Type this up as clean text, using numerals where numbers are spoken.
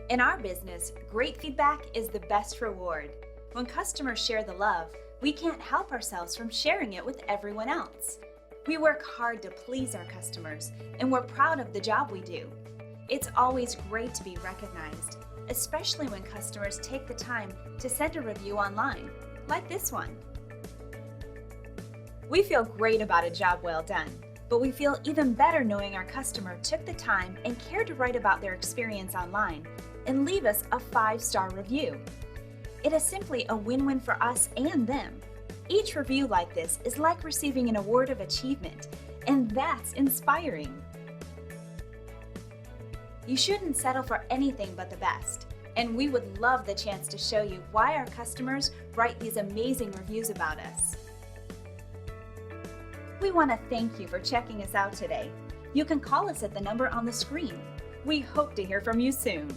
In our business, great feedback is the best reward. When customers share the love, we can't help ourselves from sharing it with everyone else. We work hard to please our customers, and we're proud of the job we do. It's always great to be recognized, especially when customers take the time to send a review online, like this one. We feel great about a job well done, but we feel even better knowing our customer took the time and cared to write about their experience online and leave us a 5-star review. It is simply a win-win for us and them. Each review like this is like receiving an award of achievement, and that's inspiring. You shouldn't settle for anything but the best, and we would love the chance to show you why our customers write these amazing reviews about us. We want to thank you for checking us out today. You can call us at the number on the screen. We hope to hear from you soon.